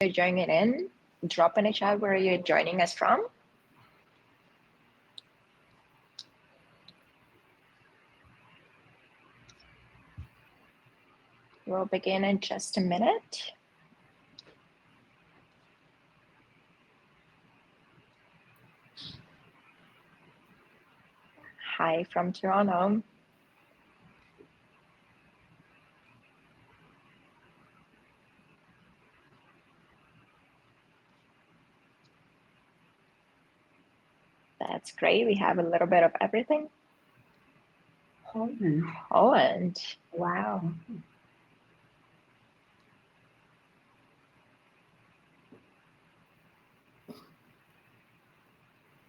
you're joining in, drop in a chat where you're joining us from. We'll begin in just a minute. Hi from Toronto. That's great. We have a little bit of everything. Holland. Wow.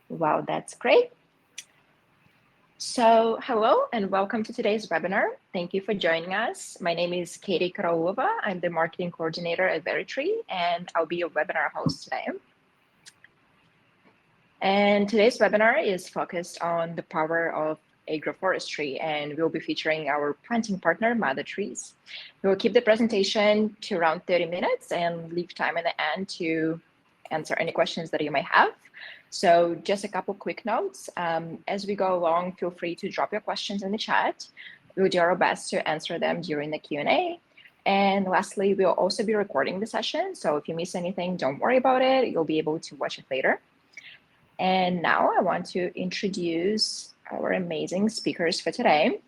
Wow, that's great. So hello and welcome to today's webinar. Thank you for joining us. My name is Katie Karaulova. I'm the marketing coordinator at Veritree, and I'll be your webinar host today. And today's webinar is focused on the power of agroforestry, and we'll be featuring our planting partner, Mother Trees. We'll keep the presentation to around 30 minutes and leave time at the end to answer any questions that you may have. So just a couple quick notes. As we go along, feel free to drop your questions in the chat. We'll do our best to answer them during the Q&A. And lastly, we'll also be recording the session. So if you miss anything, don't worry about it. You'll be able to watch it later. And now I want to introduce our amazing speakers for today.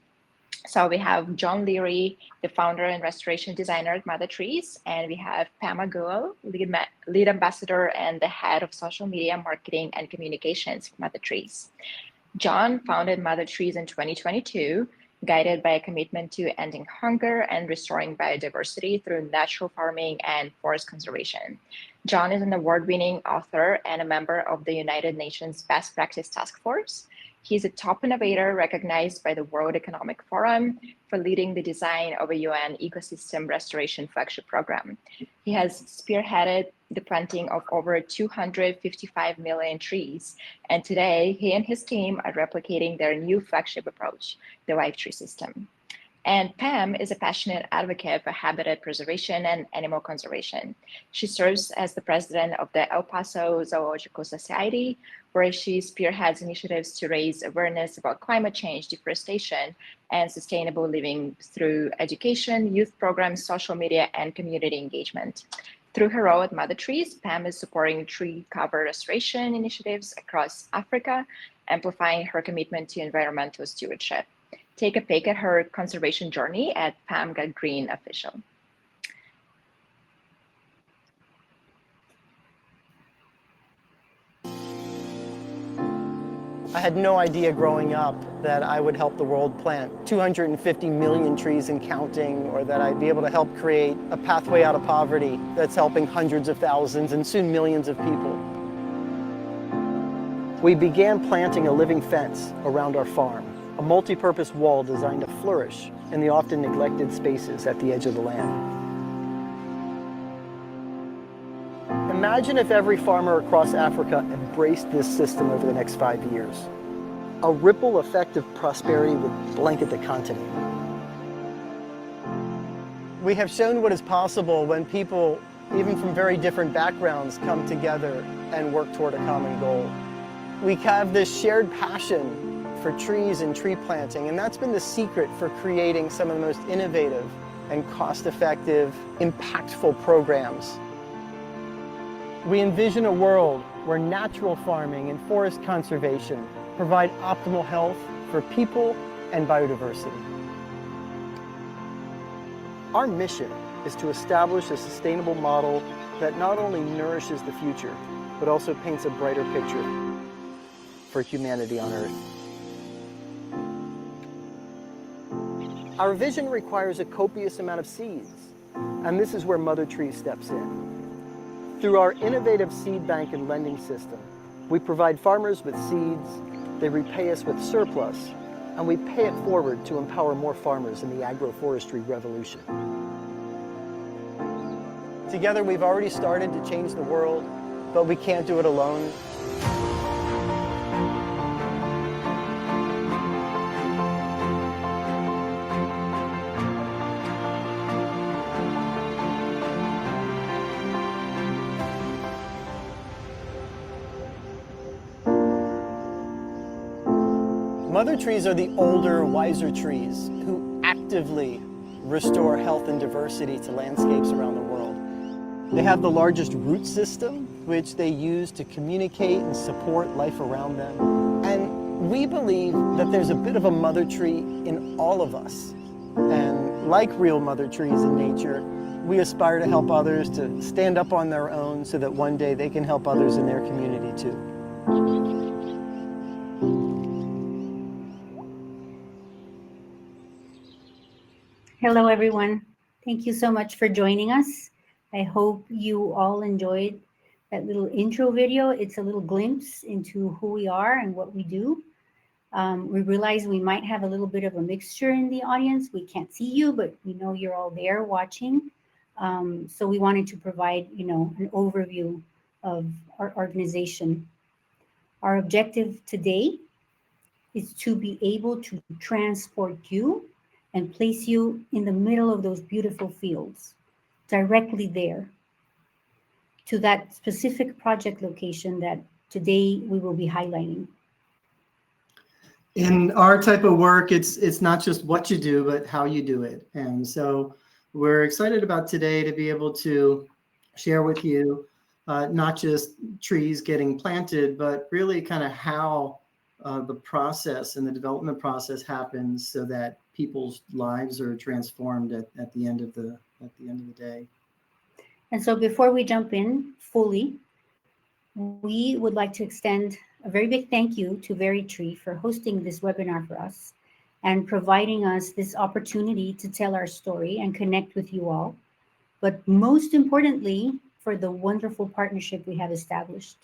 So we have John Leary, the founder and restoration designer at Mother Trees, and we have Pam Aguil, lead ambassador and the head of social media marketing and communications for Mother Trees. John founded Mother Trees in 2022, guided by a commitment to ending hunger and restoring biodiversity through natural farming and forest conservation. John is an award-winning author and a member of the United Nations Best Practice Task Force. He's a top innovator recognized by the World Economic Forum for leading the design of a UN ecosystem restoration flagship program. He has spearheaded the planting of over 255 million trees, and today he and his team are replicating their new flagship approach, the Life Tree System. And Pam is a passionate advocate for habitat preservation and animal conservation. She serves as the president of the El Paso Zoological Society, where she spearheads initiatives to raise awareness about climate change, deforestation, and sustainable living through education, youth programs, social media, and community engagement. Through her role at Mother Trees, Pam is supporting tree cover restoration initiatives across Africa, amplifying her commitment to environmental stewardship. Take a peek at her conservation journey at Pam Got Green Official. I had no idea growing up that I would help the world plant 250 million trees and counting, or that I'd be able to help create a pathway out of poverty that's helping hundreds of thousands and soon millions of people. We began planting a living fence around our farm, a multi-purpose wall designed to flourish in the often neglected spaces at the edge of the land. Imagine if every farmer across Africa embraced this system over the next 5 years. A ripple effect of prosperity would blanket the continent. We have shown what is possible when people, even from very different backgrounds, come together and work toward a common goal. We have this shared passion for trees and tree planting, and that's been the secret for creating some of the most innovative and cost-effective, impactful programs. We envision a world where natural farming and forest conservation provide optimal health for people and biodiversity. Our mission is to establish a sustainable model that not only nourishes the future, but also paints a brighter picture for humanity on Earth. Our vision requires a copious amount of seeds, and this is where Mother Trees steps in. Through our innovative seed bank and lending system, we provide farmers with seeds, they repay us with surplus, and we pay it forward to empower more farmers in the agroforestry revolution. Together, we've already started to change the world, but we can't do it alone. Mother trees are the older, wiser trees who actively restore health and diversity to landscapes around the world. They have the largest root system, which they use to communicate and support life around them. And we believe that there's a bit of a mother tree in all of us. And like real mother trees in nature, we aspire to help others to stand up on their own so that one day they can help others in their community too. Hello, everyone. Thank you so much for joining us. I hope you all enjoyed that little intro video. It's a little glimpse into who we are and what we do. We realize we might have a little bit of a mixture in the audience. We can't see you, but we know you're all there watching. So we wanted to provide, an overview of our organization. Our objective today is to be able to transport you and place you in the middle of those beautiful fields, directly there, to that specific project location that today we will be highlighting. In our type of work, it's not just what you do, but how you do it. And so we're excited about today to be able to share with you not just trees getting planted, but really kind of how the process and the development process happens so that people's lives are transformed at the end of the day. And so before we jump in fully, we would like to extend a very big thank you to veritree for hosting this webinar for us and providing us this opportunity to tell our story and connect with you all. But most importantly, for the wonderful partnership we have established.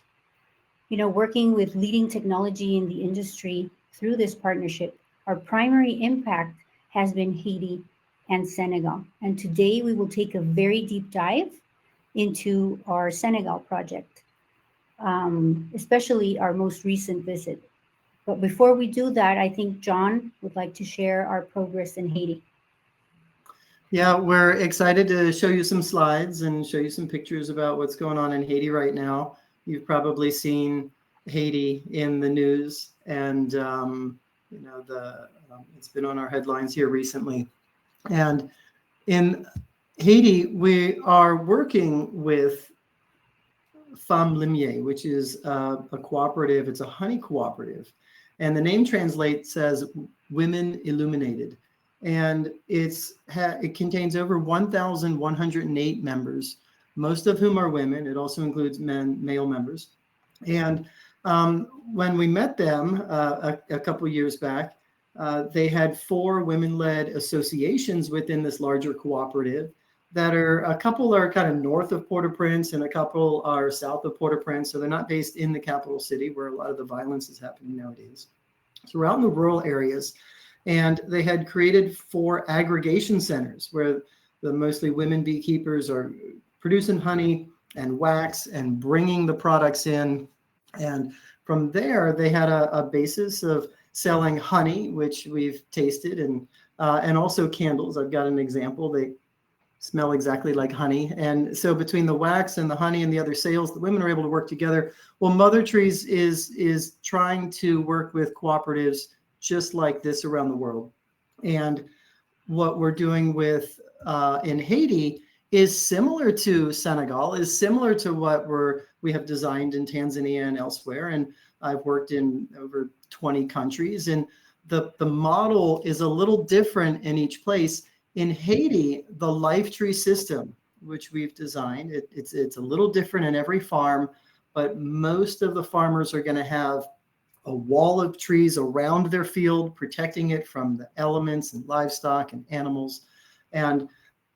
Working with leading technology in the industry through this partnership, our primary impact has been Haiti and Senegal. And today we will take a very deep dive into our Senegal project, especially our most recent visit. But before we do that, I think John would like to share our progress in Haiti. Yeah, we're excited to show you some slides and show you some pictures about what's going on in Haiti right now. You've probably seen Haiti in the news, and it's been on our headlines here recently. And in Haiti, we are working with Femmes Limier, which is a cooperative. It's a honey cooperative, and the name translates as Women Illuminated. And it contains over 1,108 members, most of whom are women. It also includes male members. And when we met them a couple years back, they had 4 women-led associations within this larger cooperative a couple are kind of north of Port-au-Prince and a couple are south of Port-au-Prince. So they're not based in the capital city where a lot of the violence is happening nowadays. So we're out in the rural areas. And they had created 4 aggregation centers where the mostly women beekeepers are producing honey and wax and bringing the products in. And from there, they had a basis of selling honey, which we've tasted, and also candles. I've got an example. They smell exactly like honey. And so between the wax and the honey and the other sales, the women are able to work together. Well, Mother Trees is trying to work with cooperatives just like this around the world. And what we're doing with in Haiti is similar to Senegal, is similar to what we have designed in Tanzania and elsewhere. And I've worked in over 20 countries. And the model is a little different in each place. In Haiti, the life tree system, which we've designed, it's a little different in every farm, but most of the farmers are going to have a wall of trees around their field, protecting it from the elements and livestock and animals and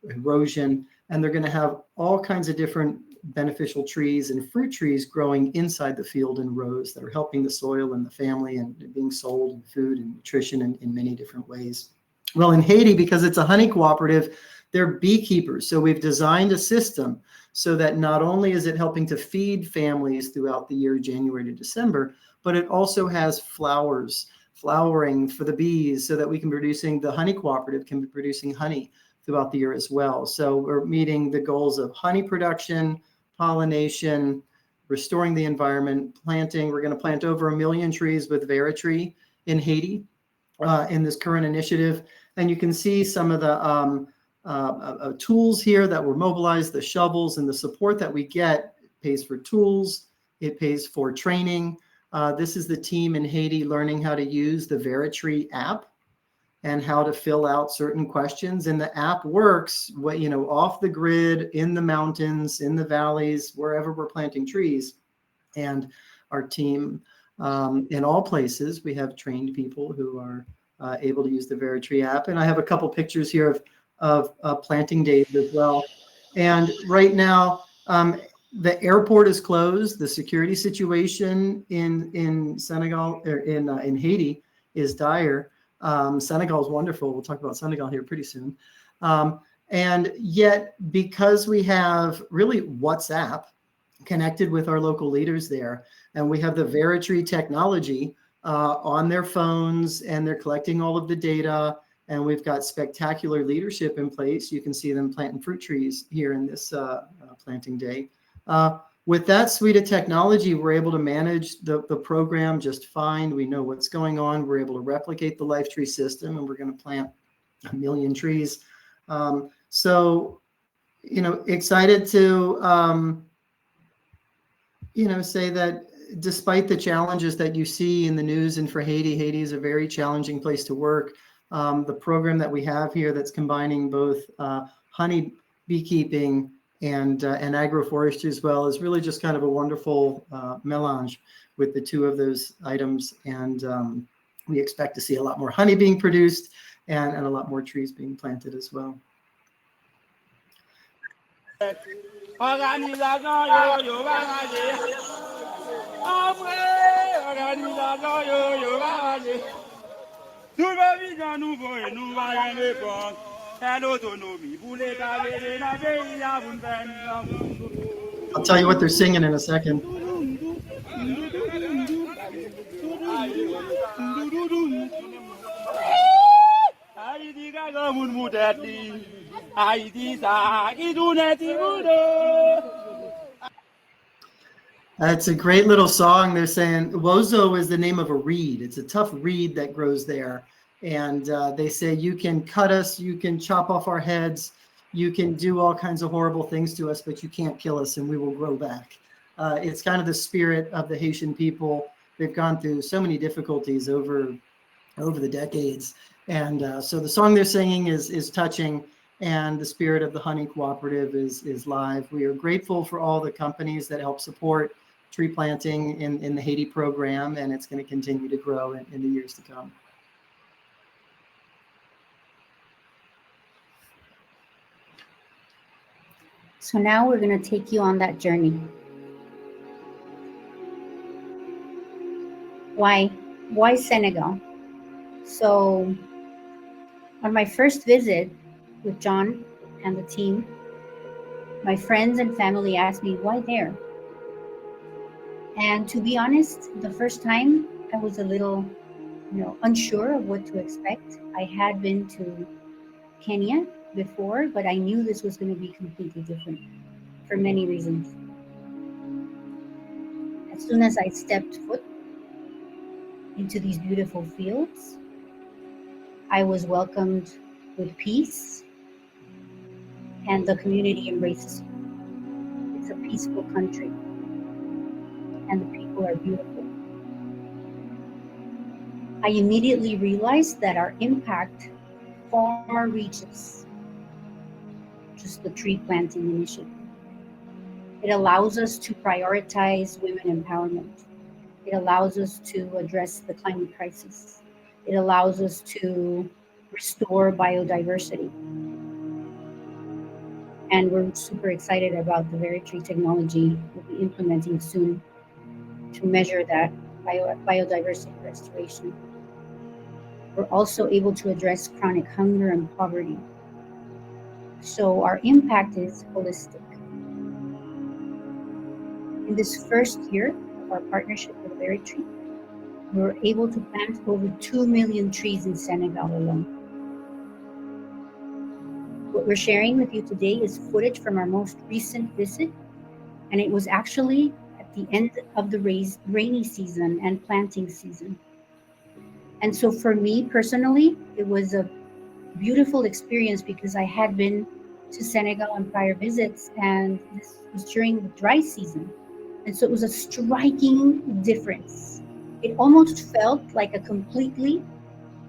erosion. And they're going to have all kinds of different beneficial trees and fruit trees growing inside the field in rows that are helping the soil and the family and being sold in food and nutrition in many different ways. Well, in Haiti, because it's a honey cooperative, they're beekeepers. So we've designed a system so that not only is it helping to feed families throughout the year, January to December, but it also has flowering for the bees so that the honey cooperative can be producing honey throughout the year as well. So we're meeting the goals of honey production, pollination, restoring the environment, planting. We're going to plant over 1 million trees with veritree in Haiti. in this current initiative. And you can see some of the tools here that were mobilized, the shovels, and the support that we get. It pays for tools, it pays for training. This is the team in Haiti learning how to use the veritree app and how to fill out certain questions. And the app works, off the grid, in the mountains, in the valleys, wherever we're planting trees. And our team, in all places, we have trained people who are able to use the veritree app. And I have a couple pictures here of planting days as well. And right now, the airport is closed. The security situation in Senegal, or in Haiti, is dire. Senegal is wonderful. We'll talk about Senegal here pretty soon. And yet, because we have really WhatsApp connected with our local leaders there, and we have the veritree technology on their phones, and they're collecting all of the data, and we've got spectacular leadership in place. You can see them planting fruit trees here in this planting day. With that suite of technology, we're able to manage the program just fine. We know what's going on. We're able to replicate the life tree system, and we're going to plant 1 million trees. So, excited to, say that despite the challenges that you see in the news and for Haiti is a very challenging place to work. The program that we have here that's combining both honey beekeeping and agroforestry as well is really just kind of a wonderful melange with the two of those items. And we expect to see a lot more honey being produced and a lot more trees being planted as well. I'll tell you what they're singing in a second. It's a great little song. They're saying Wozo is the name of a reed. It's a tough reed that grows there. And they say, you can cut us, you can chop off our heads, you can do all kinds of horrible things to us, but you can't kill us and we will grow back. It's kind of the spirit of the Haitian people. They've gone through so many difficulties over the decades. And so the song they're singing is touching, and the spirit of the Honey Cooperative is live. We are grateful for all the companies that help support tree planting in the Haiti program, and it's going to continue to grow in the years to come. So now we're going to take you on that journey. Why Senegal? So on my first visit with John and the team, my friends and family asked me, why there? And to be honest, the first time I was a little, unsure of what to expect. I had been to Kenya before, but I knew this was going to be completely different for many reasons. As soon as I stepped foot into these beautiful fields, I was welcomed with peace, and the community embraces you. It's a peaceful country, and the people are beautiful. I immediately realized that our impact far reaches just the tree planting initiative. It allows us to prioritize women empowerment. It allows us to address the climate crisis. It allows us to restore biodiversity. And we're super excited about the veritree technology we'll be implementing soon to measure that biodiversity restoration. We're also able to address chronic hunger and poverty. So our impact is holistic. In this first year of our partnership with veritree, we were able to plant over 2 million trees in Senegal alone. What we're sharing with you today is footage from our most recent visit, and it was actually at the end of the rainy season and planting season. And so for me personally, it was a beautiful experience because I had been to Senegal on prior visits, and this was during the dry season. And so it was a striking difference. It almost felt like a completely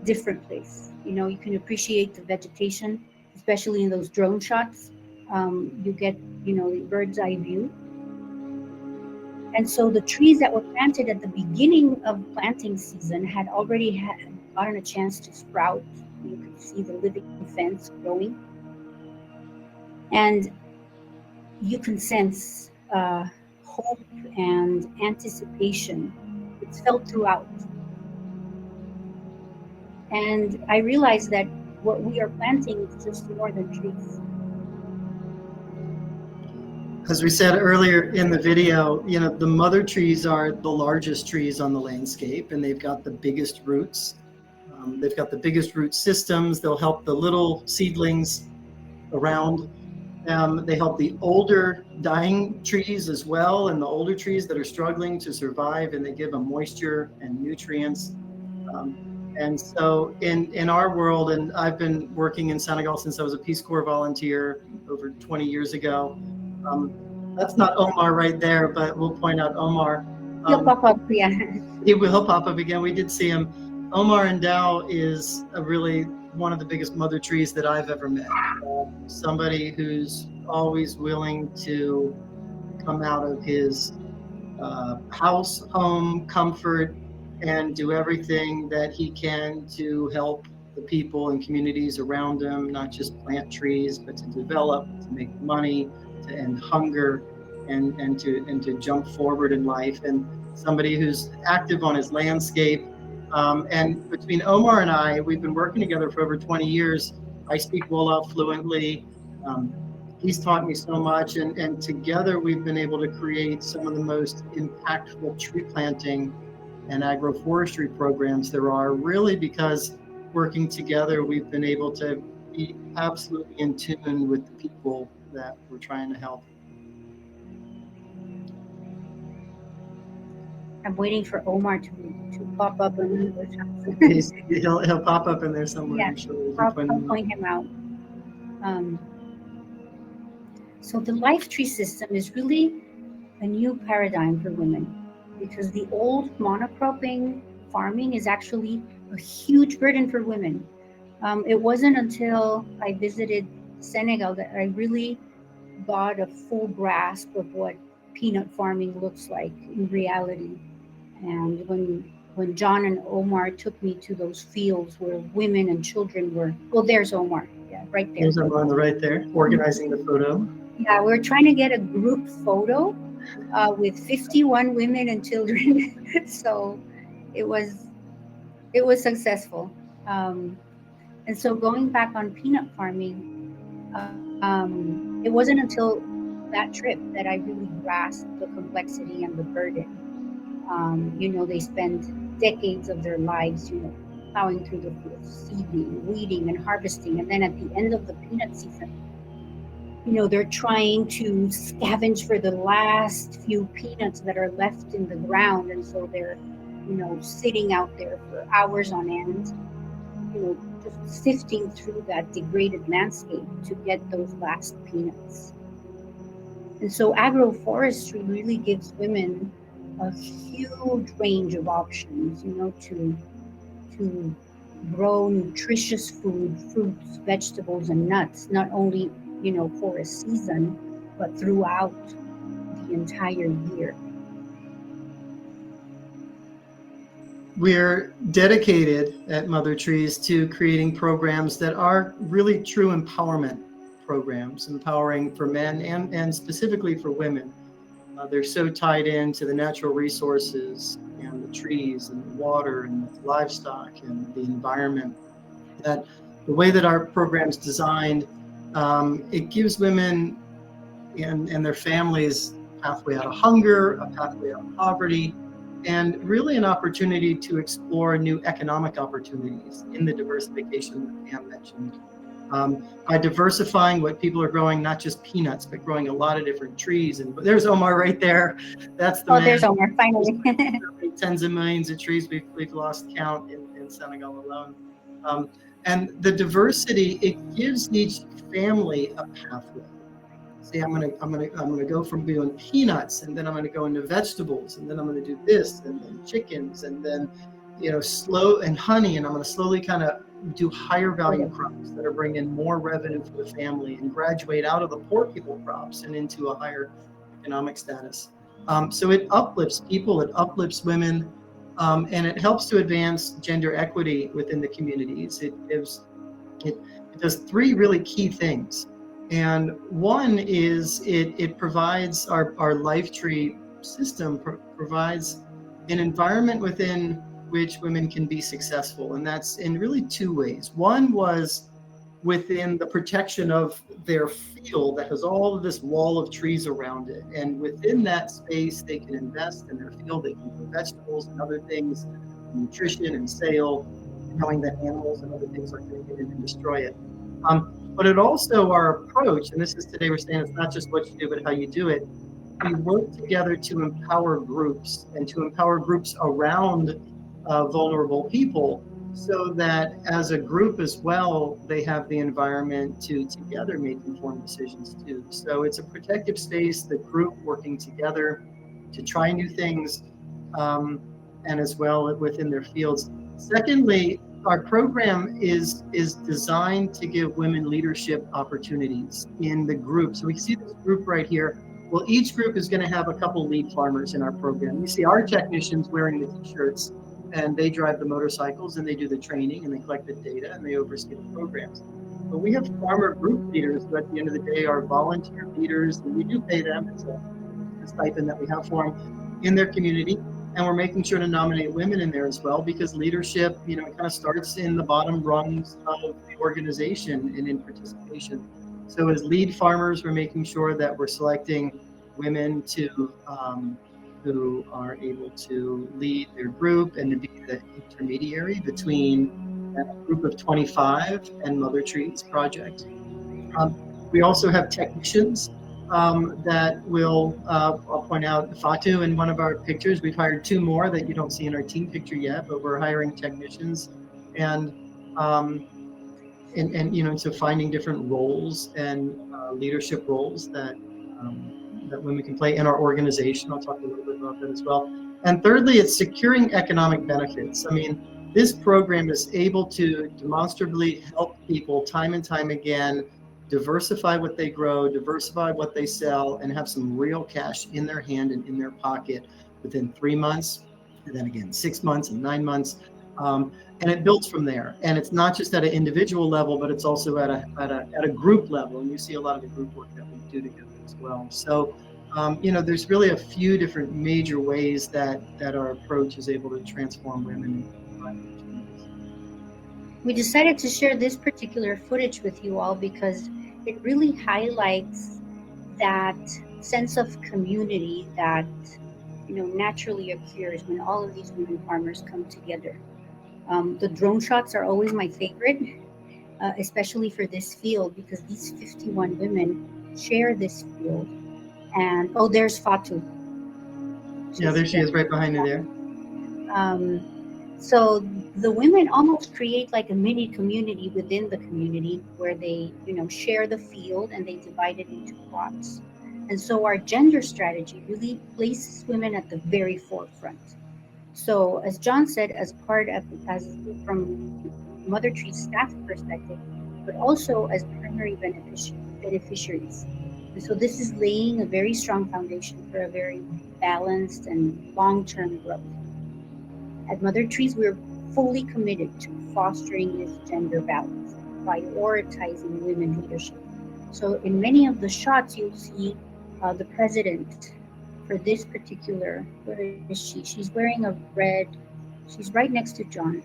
different place. You know, you can appreciate the vegetation, especially in those drone shots. You get, you know, the bird's eye view. And so the trees that were planted at the beginning of planting season had already gotten a chance to sprout. You could see the living fence growing. And you can sense hope and anticipation. It's felt throughout. And I realized that what we are planting is just more than trees. As we said earlier in the video, you know, the mother trees are the largest trees on the landscape, and they've got the biggest roots. They've got the biggest root systems. They'll help the little seedlings around. They help the older dying trees as well, and the older trees that are struggling to survive, and they give them moisture and nutrients. And so in our world, and I've been working in Senegal since I was a Peace Corps volunteer over 20 years ago. That's not Omar right there, but we'll point out Omar. He'll pop up, yeah. He will pop up again. We did see him. Omar and Dow is really one of the biggest mother trees that I've ever met. Somebody who's always willing to come out of his house, home, comfort, and do everything that he can to help the people and communities around him, not just plant trees, but to develop, to make money, to end hunger, and to jump forward in life. And somebody who's active on his landscape. And between Omar and I, we've been working together for over 20 years. I speak Wolof fluently. He's taught me so much, and together we've been able to create some of the most impactful tree planting and agroforestry programs there are, really because working together, we've been able to be absolutely in tune with the people that we're trying to help. I'm waiting for Omar to pop up and he'll pop up in there somewhere. Yeah, I'm sure. I'll point him out. So the life tree system is really a new paradigm for women, because the old monocropping farming is actually a huge burden for women. It wasn't until I visited Senegal that I really got a full grasp of what peanut farming looks like in reality. And when John and Omar took me to those fields where women and children were, well, there's Omar, yeah, right there. There's Omar on the right there, organizing the photo. Yeah, we're trying to get a group photo with 51 women and children. So it was successful. And so going back on peanut farming, it wasn't until that trip that I really grasped the complexity and the burden. They spend decades of their lives, plowing through the fields, seeding, weeding, and harvesting. And then at the end of the peanut season, they're trying to scavenge for the last few peanuts that are left in the ground. And so they're, sitting out there for hours on end, just sifting through that degraded landscape to get those last peanuts. And so agroforestry really gives women a huge range of options, to grow nutritious food, fruits, vegetables, and nuts, not only, for a season, but throughout the entire year. We're dedicated at Mother Trees to creating programs that are really true empowerment programs, empowering for men and specifically for women. They're so tied into the natural resources and the trees and the water and the livestock and the environment, that the way that our program's designed, it gives women and their families a pathway out of hunger, a pathway out of poverty, and really an opportunity to explore new economic opportunities in the diversification that Pam mentioned. By diversifying what people are growing, not just peanuts, but growing a lot of different trees. And there's Omar right there. That's the man. There's Omar, finally. Tens of millions of trees. We've lost count in in Senegal alone. And the diversity, it gives each family a pathway. See, I'm gonna go from doing peanuts, and then I'm gonna go into vegetables, and then I'm gonna do this, and then chickens, and then slow and honey, and I'm gonna slowly kind of do higher value crops that are bringing more revenue for the family, and graduate out of the poor people crops and into a higher economic status. So it uplifts people, it uplifts women, and it helps to advance gender equity within the communities. It does three really key things. And one is it provides our life tree system provides an environment within which women can be successful. And that's in really two ways. One was within the protection of their field that has all of this wall of trees around it. And within that space, they can invest in their field. They can grow vegetables and other things, nutrition and sale, knowing that animals and other things are going to get in and destroy it. But it also, our approach, and this is today we're saying it's not just what you do, but how you do it. We work together to empower groups and to empower groups around vulnerable people, so that as a group as well, they have the environment to together make informed decisions too. So it's a protective space, the group working together to try new things, and as well within their fields. Secondly, our program is designed to give women leadership opportunities in the group. So we see this group right here. Well, each group is going to have a couple lead farmers in our program. You see our technicians wearing the t-shirts, and they drive the motorcycles, and they do the training, and they collect the data, and they oversee the programs. But we have farmer group leaders who at the end of the day are volunteer leaders, and we do pay them. It's a stipend that we have for them in their community. And we're making sure to nominate women in there as well, because leadership, it kind of starts in the bottom rungs of the organization and in participation. So as lead farmers, we're making sure that we're selecting women who are able to lead their group and to be the intermediary between a group of 25 and Mother Trees Project. We also have technicians that will, I'll point out Fatu in one of our pictures. We've hired two more that you don't see in our team picture yet, but we're hiring technicians, and so finding different roles and leadership roles that women can play in our organization. I'll talk a little bit about that as well. And thirdly, it's securing economic benefits. I mean, this program is able to demonstrably help people time and time again diversify what they grow, diversify what they sell, and have some real cash in their hand and in their pocket within 3 months, and then again 6 months and 9 months, and it builds from there. And it's not just at an individual level, but it's also at a group level. And you see a lot of the group work that we do together as well. So there's really a few different major ways that our approach is able to transform women. We decided to share this particular footage with you all because it really highlights that sense of community that naturally occurs when all of these women farmers come together. The drone shots are always my favorite, especially for this field, because these 51 women share this field. And there's Fatu. Yeah, there she is, right behind me there. So the women almost create like a mini community within the community where they, share the field and they divide it into plots. And so our gender strategy really places women at the very forefront. So as John said, as from Mother Tree staff perspective, but also as primary beneficiaries. And so this is laying a very strong foundation for a very balanced and long-term growth. At Mother Trees, we're fully committed to fostering this gender balance, prioritizing women leadership. So in many of the shots, you'll see the president for this particular, where is she? She's wearing a red, she's right next to John.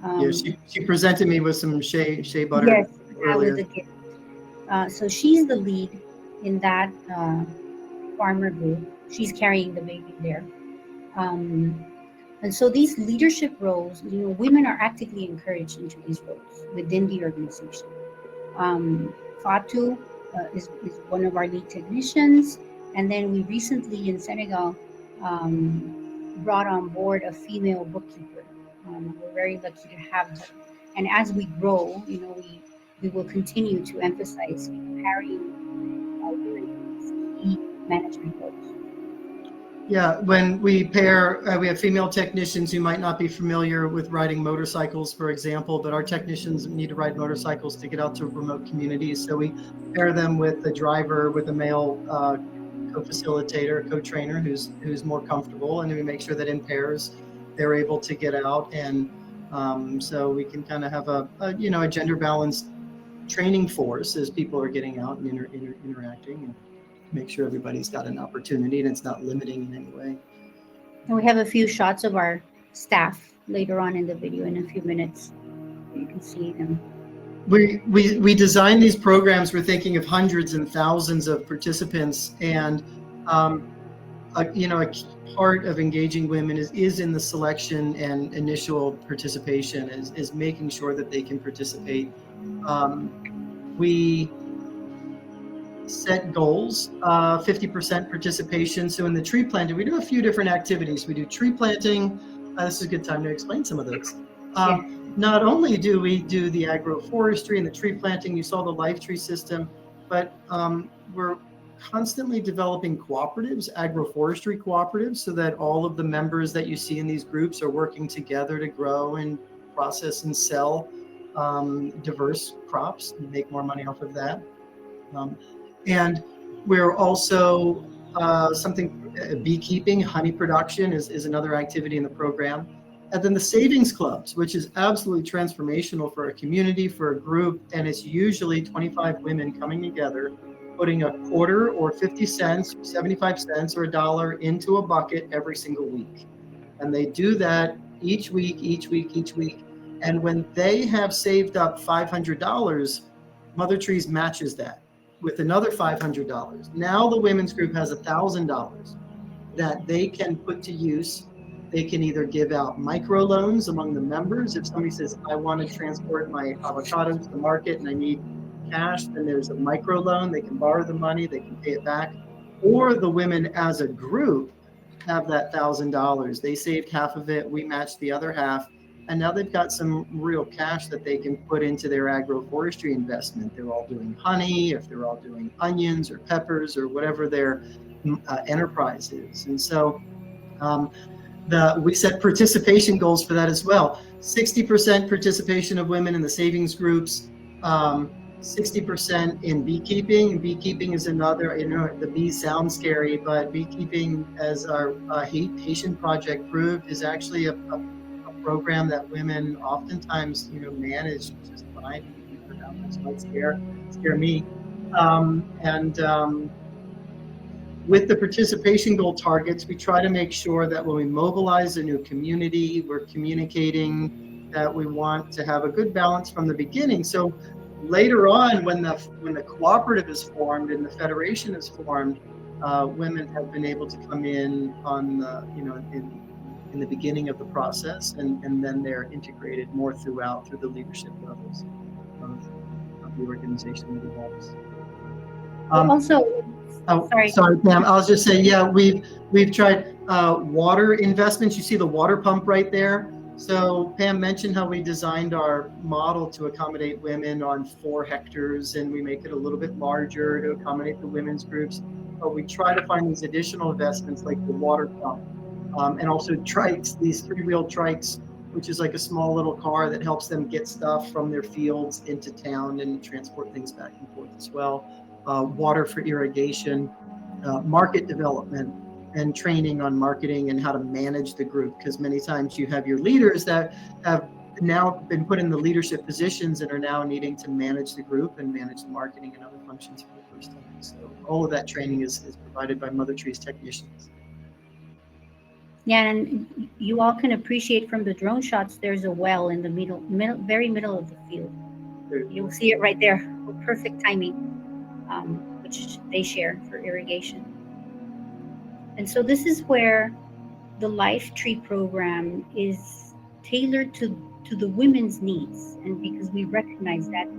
Yeah, she presented me with some shea butter. Yes, earlier. with a gift. So she's the lead in that farmer group. She's carrying the baby there. And so these leadership roles, women are actively encouraged into these roles within the organization. Fatu is one of our lead technicians. And then we recently in Senegal brought on board a female bookkeeper. We're very lucky to have her. And as we grow, we will continue to emphasize carrying key management roles. Yeah, when we pair, we have female technicians who might not be familiar with riding motorcycles, for example, but our technicians need to ride motorcycles to get out to remote communities. So we pair them with a driver, with a male co-facilitator, co-trainer who's more comfortable, and we make sure that in pairs they're able to get out, and so we can kind of have a gender balanced training force as people are getting out and interacting, and make sure everybody's got an opportunity and it's not limiting in any way. And we have a few shots of our staff later on in the video in a few minutes. You can see them. We designed these programs. We're thinking of hundreds and thousands of participants, and a key part of engaging women is in the selection and initial participation, is making sure that they can participate. We set goals, 50% participation. So in the tree planting, we do a few different activities. We do tree planting. This is a good time to explain some of those. Not only do we do the agroforestry and the tree planting, you saw the life tree system, but we're constantly developing cooperatives, agroforestry cooperatives, so that all of the members that you see in these groups are working together to grow and process and sell diverse crops and make more money off of that. And we're also beekeeping, honey production is another activity in the program. And then the savings clubs, which is absolutely transformational for a community, for a group. And it's usually 25 women coming together, putting a quarter or 50 cents, 75 cents or $1 into a bucket every single week. And they do that each week. And when they have saved up $500, Mother Trees matches that with another $500. Now the women's group has $1,000 that they can put to use. They can either give out microloans among the members. If somebody says, I want to transport my avocados to the market and I need cash, then there's a microloan. They can borrow the money, they can pay it back. Or the women as a group have that $1,000. They saved half of it, we matched the other half. And now they've got some real cash that they can put into their agroforestry investment. They're all doing honey, if they're all doing onions or peppers or whatever their enterprise is. And so we set participation goals for that as well. 60% participation of women in the savings groups, 60% in beekeeping. Beekeeping is another, the bees sound scary, but beekeeping, as our Haitian project proved, is actually a program that women oftentimes, manage just fine. That might scare me. With the participation goal targets, we try to make sure that when we mobilize a new community, we're communicating that we want to have a good balance from the beginning. So later on, when the cooperative is formed and the federation is formed, women have been able to come in on the, in the beginning of the process, and then they're integrated more through the leadership levels of the organization that evolves. Sorry, Pam. I was just saying, we've tried water investments. You see the water pump right there. So Pam mentioned how we designed our model to accommodate women on 4 hectares, and we make it a little bit larger to accommodate the women's groups. But we try to find these additional investments like the water pump, and also trikes, these 3-wheel trikes, which is like a small little car that helps them get stuff from their fields into town and transport things back and forth as well. Water for irrigation, market development, and training on marketing and how to manage the group, because many times you have your leaders that have now been put in the leadership positions and are now needing to manage the group and manage the marketing and other functions for the first time. So all of that training is provided by Mother Trees technicians. Yeah, and you all can appreciate from the drone shots, there's a well in the very middle of the field. You'll see it right there, perfect timing, which they share for irrigation. And so this is where the Life Tree program is tailored to the women's needs. And because we recognize that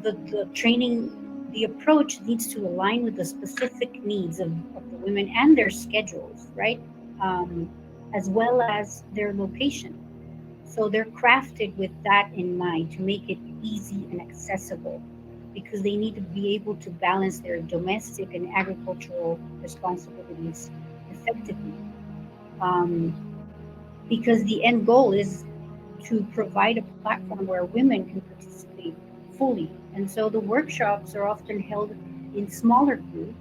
the training, the approach needs to align with the specific needs of the women and their schedules, right? as well as their location. So they're crafted with that in mind to make it easy and accessible, because they need to be able to balance their domestic and agricultural responsibilities effectively. Um, because the end goal is to provide a platform where women can participate fully. And so the workshops are often held in smaller groups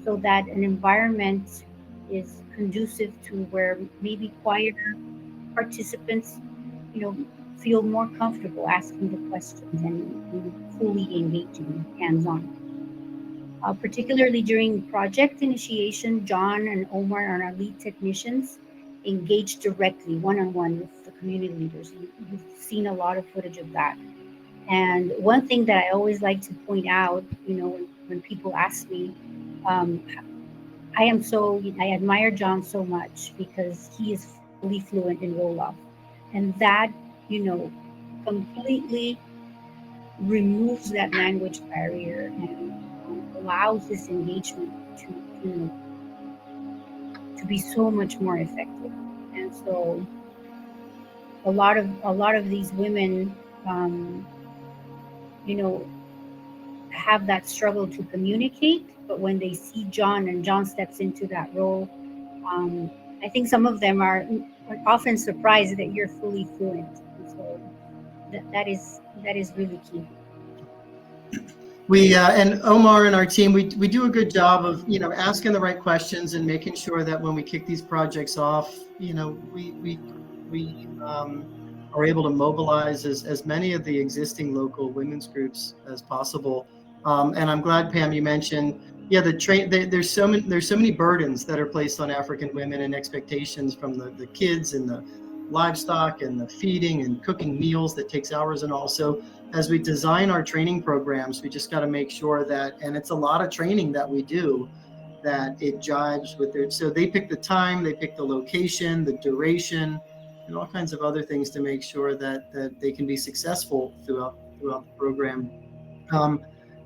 so that an environment is conducive to where maybe quieter participants, you know, feel more comfortable asking the questions and fully engaging hands-on. Particularly during project initiation, John and Omar are our lead technicians, engage directly one-on-one with the community leaders. You've seen a lot of footage of that. And one thing that I always like to point out, when people ask me, um, I admire John so much because he is fully fluent in Wolof. And that, you know, completely removes that language barrier and allows this engagement to, you know, to be so much more effective. And so a lot of these women, um, you know, have that struggle to communicate, but when they see John and John steps into that role, um, I think some of them are often surprised that you're fully fluent. And so that is really key. We and Omar and our team, we do a good job of asking the right questions and making sure that when we kick these projects off, we are able to mobilize as many of the existing local women's groups as possible. And I'm glad, Pam, you mentioned there's so many burdens that are placed on African women and expectations from the kids and the livestock and the feeding and cooking meals that takes hours, and also as we design our training programs, we just got to make sure that, and it's a lot of training that we do, that it jives with their, so they pick the time, they pick the location, the duration, and all kinds of other things to make sure that they can be successful throughout the program.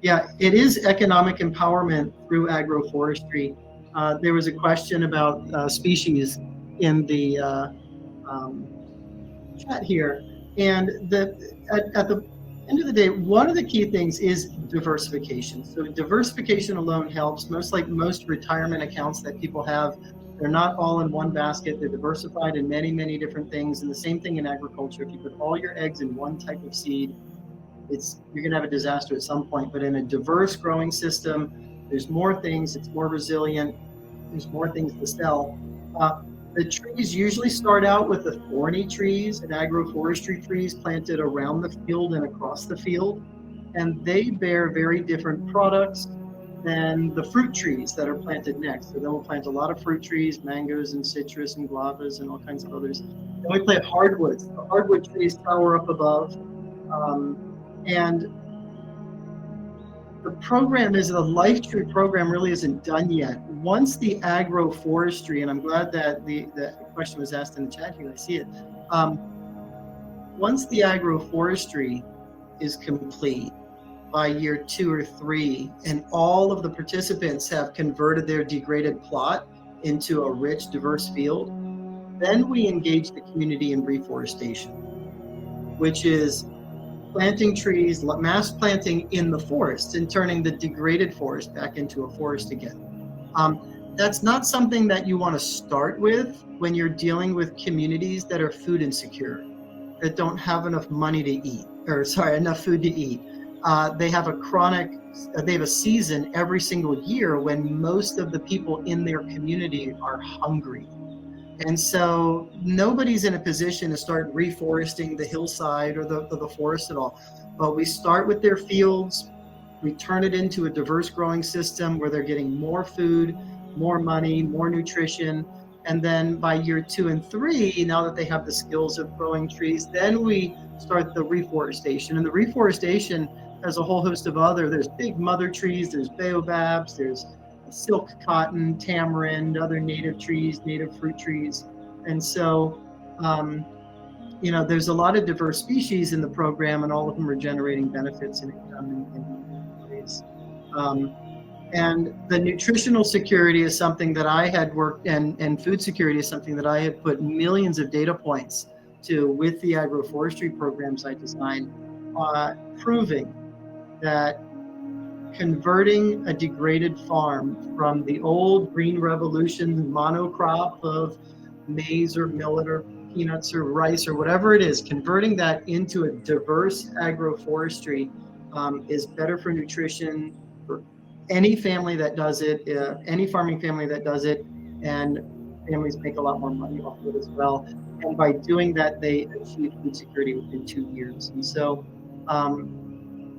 It is economic empowerment through agroforestry. There was a question about species in the chat here, and at the end of the day, one of the key things is diversification. So diversification alone helps. Most retirement accounts that people have, they're not all in one basket. They're diversified in many, many different things. And the same thing in agriculture. If you put all your eggs in one type of seed, you're going to have a disaster at some point. But in a diverse growing system, there's more things. It's more resilient. There's more things to sell. The trees usually start out with the thorny trees and agroforestry trees planted around the field and across the field, and they bear very different products than the fruit trees that are planted next. So then we'll plant a lot of fruit trees, mangoes and citrus and guavas and all kinds of others. Then we plant hardwoods. The hardwood trees tower up above, and the program the Life Tree program really isn't done yet. Once the agroforestry, and I'm glad that the question was asked in the chat here, I see it. Once the agroforestry is complete by year 2 or 3, and all of the participants have converted their degraded plot into a rich, diverse field, then we engage the community in reforestation, which is planting trees, mass planting in the forest and turning the degraded forest back into a forest again. That's not something that you want to start with when you're dealing with communities that are food insecure, that don't have enough money to eat, enough food to eat. They have a season every single year when most of the people in their community are hungry. And so nobody's in a position to start reforesting the hillside or the forest at all. But we start with their fields, we turn it into a diverse growing system where they're getting more food, more money, more nutrition. And then by year 2 and 3, now that they have the skills of growing trees, then we start the reforestation. And the reforestation has a whole host of there's big mother trees, there's baobabs, there's silk cotton, tamarind, other native trees, native fruit trees. And so, there's a lot of diverse species in the program, and all of them are generating benefits and income in ways. And the nutritional security is something that I had worked, and food security is something that I had put millions of data points to with the agroforestry programs I designed, proving that converting a degraded farm from the old green revolution monocrop of maize or millet or peanuts or rice or whatever it is, converting that into a diverse agroforestry is better for nutrition for any family that does it, any farming family that does it, and families make a lot more money off of it as well. And by doing that, they achieve food security within 2 years. And so,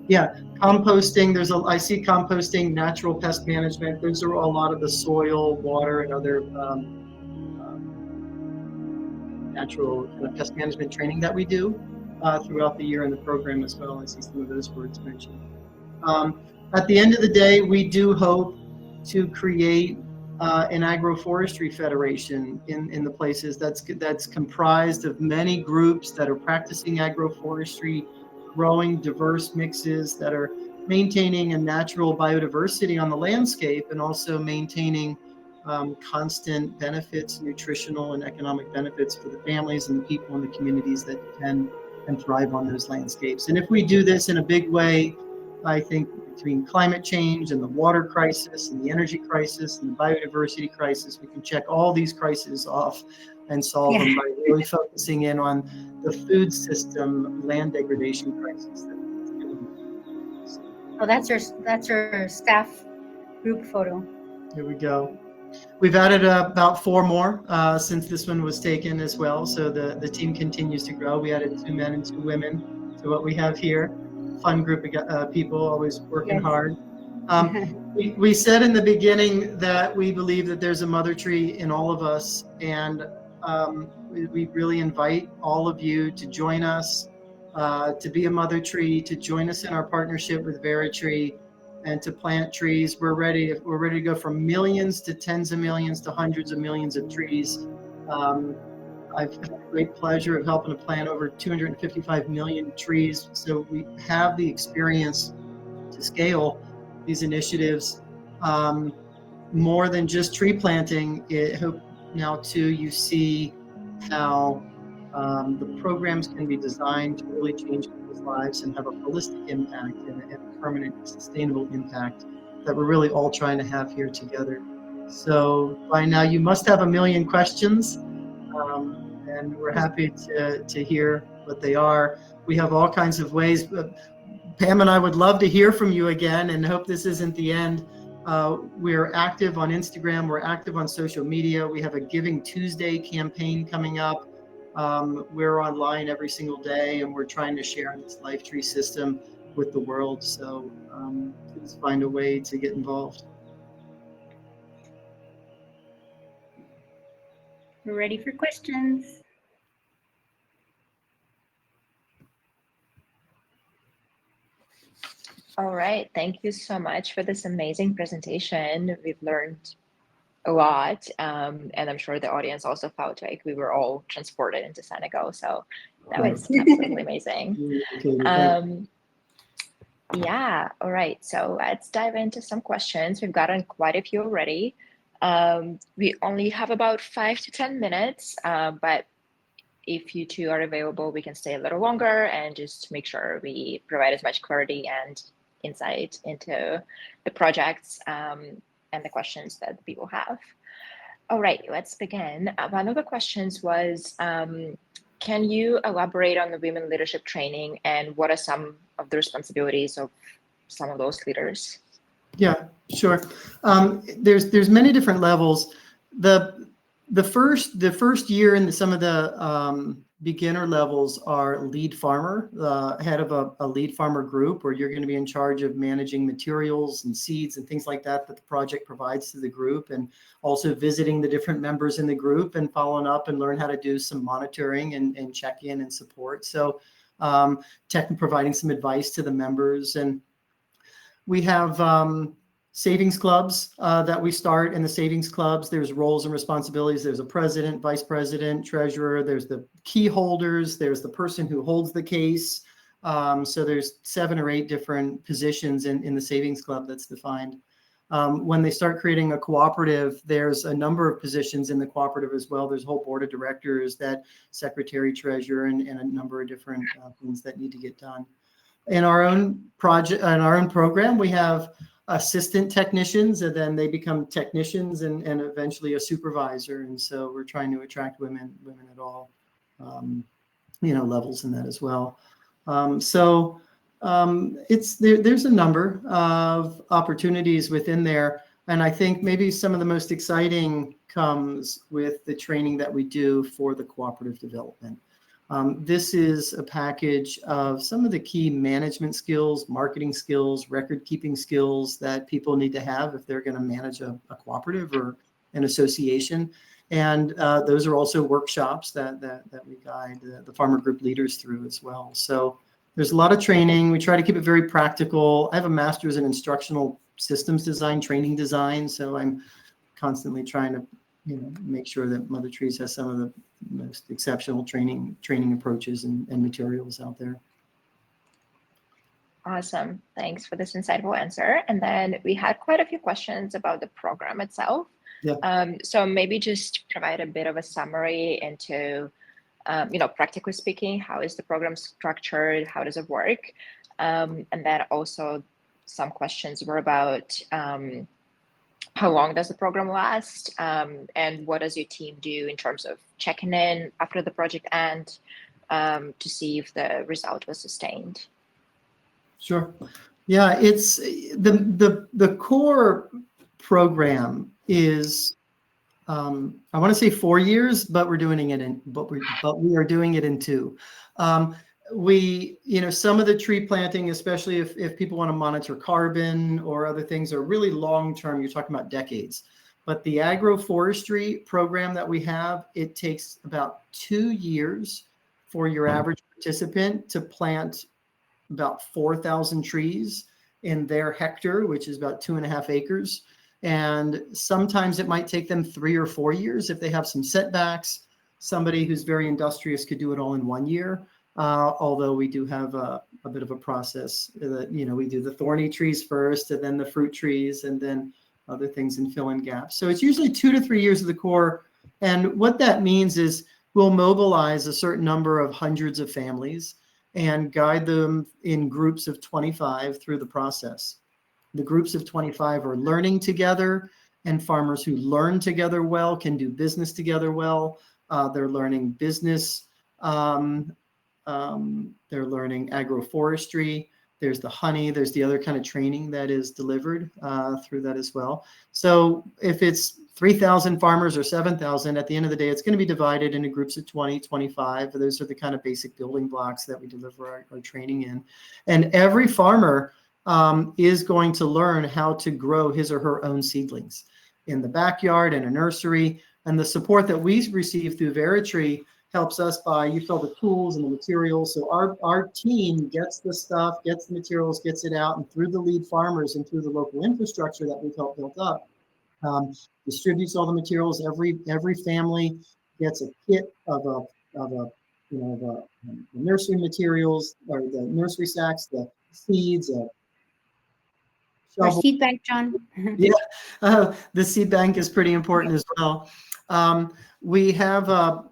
yeah, composting. I see composting, natural pest management. Those are a lot of the soil, water, and other natural kind of pest management training that we do throughout the year in the program as well. I see some of those words mentioned. At the end of the day, we do hope to create an agroforestry federation in the places that's comprised of many groups that are practicing agroforestry, growing diverse mixes that are maintaining a natural biodiversity on the landscape and also maintaining constant benefits, nutritional and economic benefits for the families and the people in the communities that depend and thrive on those landscapes. And if we do this in a big way, I think between climate change and the water crisis and the energy crisis and the biodiversity crisis, we can check all these crises off and solve them by really focusing in on the food system land degradation crisis. Oh, that's our staff group photo. Here we go. We've added about 4 more since this one was taken as well. So the team continues to grow. We added 2 men and 2 women to what we have here. Fun group of people, always working hard. We said in the beginning that we believe that there's a mother tree in all of us, and we really invite all of you to join us, to be a mother tree, to join us in our partnership with veritree, and to plant trees. We're ready to go from millions to tens of millions to hundreds of millions of trees. I've had the great pleasure of helping to plant over 255 million trees. So we have the experience to scale these initiatives. More than just tree planting, I hope now too you see how the programs can be designed to really change people's lives and have a holistic impact and a permanent, sustainable impact that we're really all trying to have here together. So by now you must have a million questions. And we're happy to hear what they are. We have all kinds of ways. Pam and I would love to hear from you again and hope this isn't the end. We're active on Instagram. We're active on social media. We have a Giving Tuesday campaign coming up. We're online every single day, and we're trying to share this life tree system with the world. So please find a way to get involved. We're ready for questions. All right, thank you so much for this amazing presentation. We've learned a lot, and I'm sure the audience also felt like we were all transported into Senegal. So that was absolutely amazing. Yeah, all right, so let's dive into some questions. We've gotten quite a few already. We only have about 5 to 10 minutes, but if you two are available, we can stay a little longer and just make sure we provide as much clarity and insight into the projects and the questions that people have. All right, let's begin. One of the questions was, can you elaborate on the women leadership training and what are some of the responsibilities of some of those leaders? Yeah, sure. There's many different levels. The first year in some of the beginner levels are lead farmer, head of a lead farmer group, where you're going to be in charge of managing materials and seeds and things like that the project provides to the group, and also visiting the different members in the group and following up and learn how to do some monitoring and check in and support. So providing some advice to the members. And we have savings clubs that we start in the savings clubs. There's roles and responsibilities. There's a president, vice president, treasurer. There's the key holders. There's the person who holds the case. So there's 7 or 8 different positions in the savings club that's defined. When they start creating a cooperative, there's a number of positions in the cooperative as well. There's a whole board of directors, that secretary, treasurer, and a number of different things that need to get done. In our own project, in our own program, we have assistant technicians, and then they become technicians and eventually a supervisor. And so we're trying to attract women at all, levels in that as well. There's a number of opportunities within there. And I think maybe some of the most exciting comes with the training that we do for the cooperative development. This is a package of some of the key management skills, marketing skills, record keeping skills that people need to have if they're going to manage a cooperative or an association. And those are also workshops that we guide the farmer group leaders through as well. So there's a lot of training. We try to keep it very practical. I have a master's in instructional systems design, training design. So I'm constantly trying to make sure that Mother Trees has some of the most exceptional training approaches and materials out there. Awesome. Thanks for this insightful answer. And then we had quite a few questions about the program itself. Yeah. So maybe just provide a bit of a summary into, practically speaking, how is the program structured? How does it work? And then also some questions were about how long does the program last? And what does your team do in terms of checking in after the project ends to see if the result was sustained? Sure. Yeah, it's the core program is I want to say 4 years, but we are doing it in 2. Some of the tree planting, especially if people want to monitor carbon or other things, are really long term. You're talking about decades. But the agroforestry program that we have, it takes about 2 years for your average participant to plant about 4,000 trees in their hectare, which is about 2.5 acres. And sometimes it might take them 3 or 4 years if they have some setbacks. Somebody who's very industrious could do it all in 1 year. Although we do have a bit of a process that, we do the thorny trees first, and then the fruit trees, and then other things and fill in gaps. So it's usually 2 to 3 years of the core. And what that means is we'll mobilize a certain number of hundreds of families and guide them in groups of 25 through the process. The groups of 25 are learning together, and farmers who learn together well can do business together well. They're learning business. They're learning agroforestry. There's the honey. There's the other kind of training that is delivered through that as well. So if it's 3,000 farmers or 7,000, at the end of the day, it's going to be divided into groups of 20, 25. Those are the kind of basic building blocks that we deliver our training in. And every farmer is going to learn how to grow his or her own seedlings in the backyard, in a nursery. And the support that we receive through veritree helps us by, you fill the tools and the materials. So our team gets the stuff, gets the materials, gets it out, and through the lead farmers and through the local infrastructure that we've helped build up, distributes all the materials. Every family gets a kit of the nursery materials, or the nursery sacks, the seeds, Or seed bank, John. Yeah, the seed bank is pretty important as well. We have a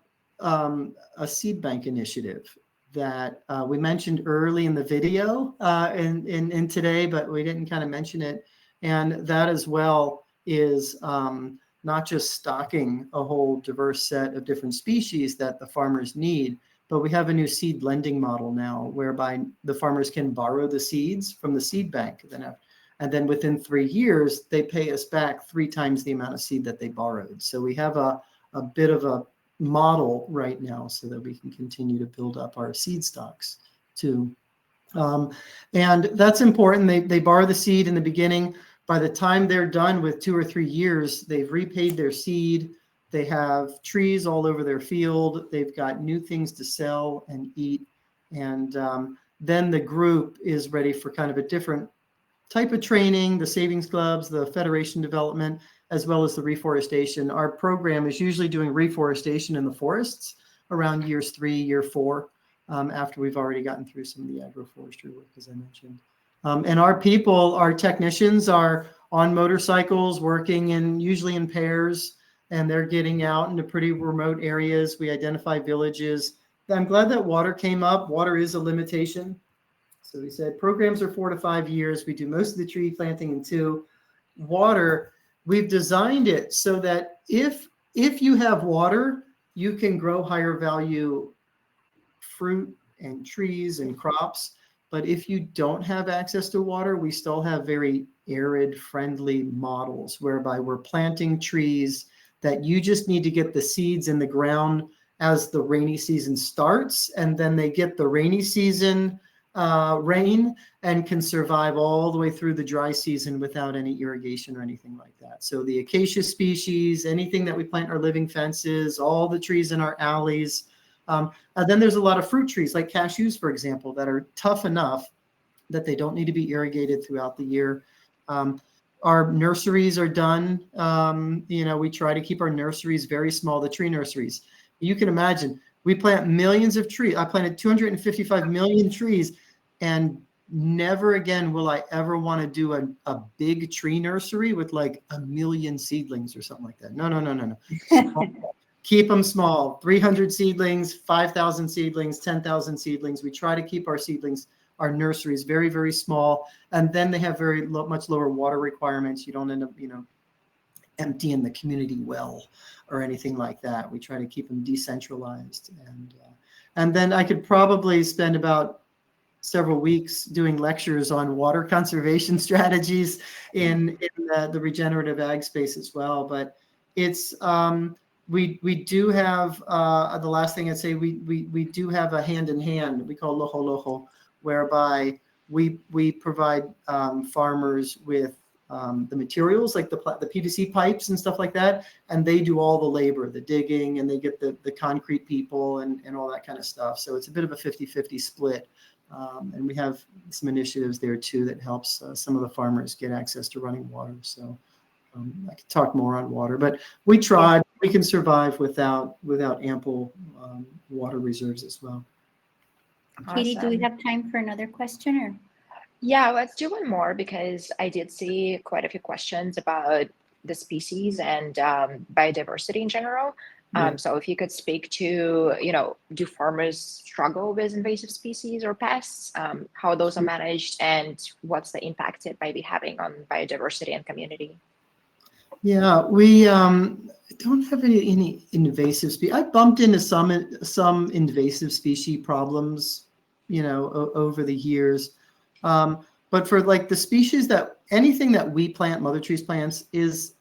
seed bank initiative that we mentioned early in the video in today, but we didn't kind of mention it. And that as well is not just stocking a whole diverse set of different species that the farmers need, but we have a new seed lending model now whereby the farmers can borrow the seeds from the seed bank. And then within 3 years, they pay us back 3 times the amount of seed that they borrowed. So we have a bit of a model right now so that we can continue to build up our seed stocks too. And that's important. They borrow the seed in the beginning. By the time they're done with 2 or 3 years, they've repaid their seed. They have trees all over their field. They've got new things to sell and eat. And then the group is ready for kind of a different type of training, the savings clubs, the federation development, as well as the reforestation. Our program is usually doing reforestation in the forests around years 3, year 4, after we've already gotten through some of the agroforestry work, as I mentioned. And our people, our technicians are on motorcycles working usually in pairs, and they're getting out into pretty remote areas. We identify villages. I'm glad that water came up. Water is a limitation. So we said programs are 4 to 5 years. We do most of the tree planting in 2. Water, we've designed it so that if you have water, you can grow higher value fruit and trees and crops. But if you don't have access to water, we still have very arid friendly models whereby we're planting trees that you just need to get the seeds in the ground as the rainy season starts, and then they get the rainy season rain and can survive all the way through the dry season without any irrigation or anything like that. So the acacia species, anything that we plant in our living fences, all the trees in our alleys. And then there's a lot of fruit trees like cashews, for example, that are tough enough that they don't need to be irrigated throughout the year. Our nurseries are done. We try to keep our nurseries very small, the tree nurseries. You can imagine, we plant millions of trees. I planted 255 million trees, and never again will I ever want to do a big tree nursery with like 1 million seedlings or something like that. No. Keep them small, 300 seedlings, 5,000 seedlings, 10,000 seedlings. We try to keep our seedlings, our nurseries very, very small. And then they have much lower water requirements. You don't end up, emptying the community well or anything like that. We try to keep them decentralized. And then I could probably spend about several weeks doing lectures on water conservation strategies in the regenerative ag space as well. But it's, we do have, the last thing I'd say, we do have a hand in hand, we call loho loho, whereby we provide farmers with the materials like the PVC pipes and stuff like that, and they do all the labor, the digging, and they get the concrete people and all that kind of stuff. So it's a bit of a 50-50 split. And we have some initiatives there too that helps some of the farmers get access to running water. So I could talk more on water, but we tried. We can survive without ample water reserves as well. Katie, do we have time for another question? Or yeah, let's do one more, because I did see quite a few questions about the species and biodiversity in general. So if you could speak to, do farmers struggle with invasive species or pests, how those are managed, and what's the impact it might be having on biodiversity and community? Yeah, we don't have any invasive species. I bumped into some invasive species problems, over the years. But for like the species anything that we plant, Mother Trees plants, is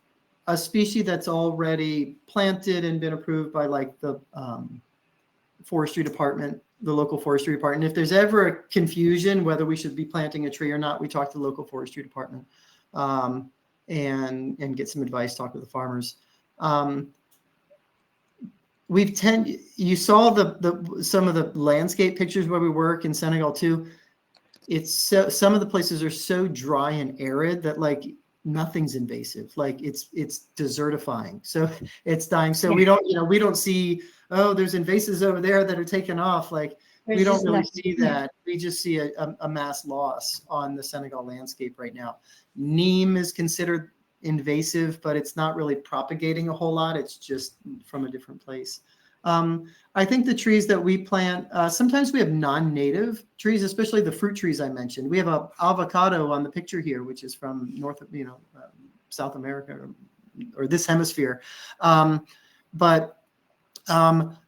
a species that's already planted and been approved by like the forestry department, the local forestry department. If there's ever a confusion whether we should be planting a tree or not, we talk to the local forestry department and get some advice, talk to the farmers. You saw some of the landscape pictures where we work in Senegal too. Some of the places are so dry and arid that like nothing's invasive. Like it's desertifying. So it's dying. So we don't see, oh, there's invasives over there that are taken off. Like we don't really see that. We just see a mass loss on the Senegal landscape right now. Neem is considered invasive, but it's not really propagating a whole lot. It's just from a different place. I think the trees that we plant, sometimes we have non-native trees, especially the fruit trees I mentioned. We have a avocado on the picture here, which is from South America or this hemisphere. But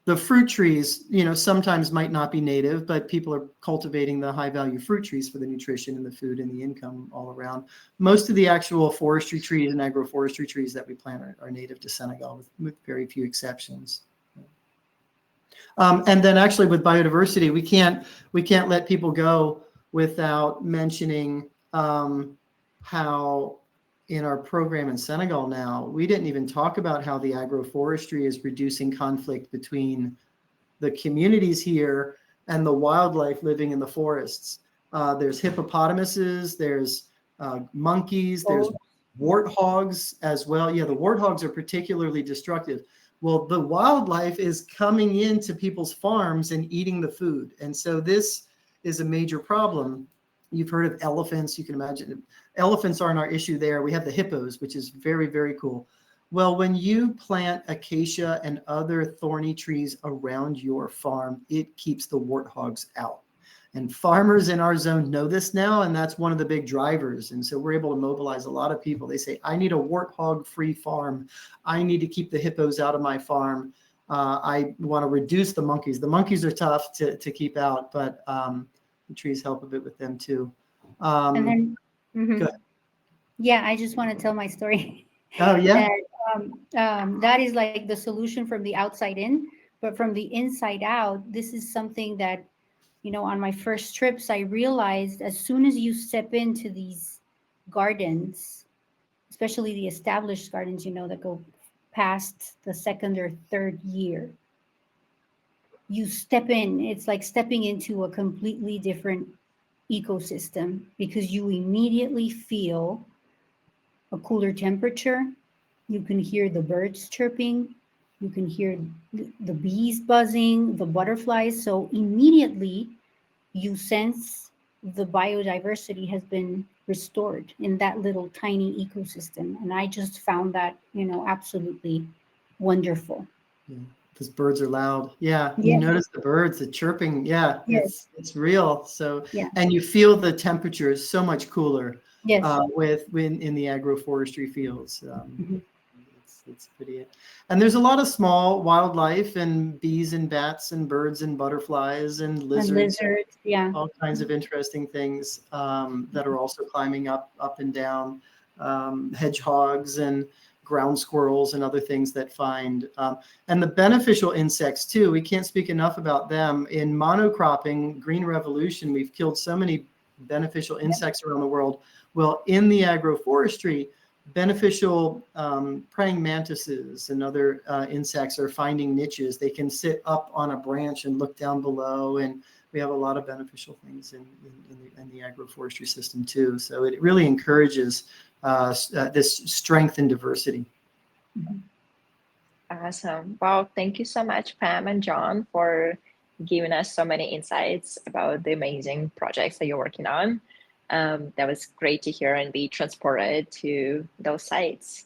the fruit trees, sometimes might not be native, but people are cultivating the high value fruit trees for the nutrition and the food and the income all around. Most of the actual forestry trees and agroforestry trees that we plant are native to Senegal, with very few exceptions. And then actually with biodiversity, we can't let people go without mentioning how in our program in Senegal now, we didn't even talk about how the agroforestry is reducing conflict between the communities here and the wildlife living in the forests. There's hippopotamuses, there's monkeys, there's warthogs as well. Yeah, the warthogs are particularly destructive. Well, the wildlife is coming into people's farms and eating the food. And so this is a major problem You've heard of elephants. You can imagine elephants aren't our issue there. We have the hippos, which is very, very cool. Well, when you plant acacia and other thorny trees around your farm, it keeps the warthogs out. And farmers in our zone know this now, and that's one of the big drivers. And so we're able to mobilize a lot of people. They say, I need a warthog-free farm. I need to keep the hippos out of my farm. I want to reduce the monkeys. The monkeys are tough to keep out, but the trees help a bit with them too. And then, Go ahead. yeah, I just want to tell my story. Oh, yeah. That is like the solution from the outside in, but from the inside out, this is something that, you know, on my first trips, I realized as soon as you step into these gardens, especially the established gardens, you know, that go past the second or third year, you step in, it's like stepping into a completely different ecosystem because you immediately feel a cooler temperature. You can hear the birds chirping. You can hear the bees buzzing, the butterflies. So immediately you sense the biodiversity has been restored in that little tiny ecosystem. And I just found that, you know, absolutely wonderful. Yeah. Those birds are loud. Yeah. Yes. You notice the birds, the chirping. Yeah. Yes. It's real. So, Yeah. and you feel the temperature is so much cooler Yes. in the agroforestry fields. It's pretty. And there's a lot of small wildlife and bees and bats and birds and butterflies and lizards. Yeah. All kinds of interesting things that are also climbing up and down. Hedgehogs and ground squirrels and other things that find. And the beneficial insects too. We can't speak enough about them. In monocropping, green revolution, we've killed so many beneficial insects around the world. Well, in the agroforestry, beneficial praying mantises and other insects are finding niches. They can sit up on a branch and look down below, and we have a lot of beneficial things in the agroforestry system too. So it really encourages this strength and diversity. Awesome. Well, thank you so much, Pam and John, for giving us so many insights about the amazing projects that you're working on. That was great to hear and be transported to those sites.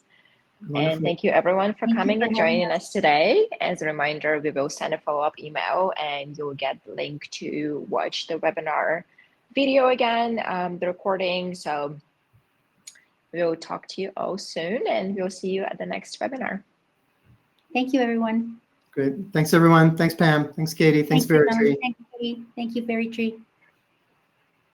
Wonderful. And thank you everyone for coming and joining us today. As a reminder, we will send a follow-up email and you'll get the link to watch the webinar video again, the recording. So we'll talk to you all soon and we'll see you at the next webinar. Thank you, everyone. Great. Thanks, everyone. Thanks, Pam. Thanks, Katie. Thanks, Veritree. Thank you, Veritree.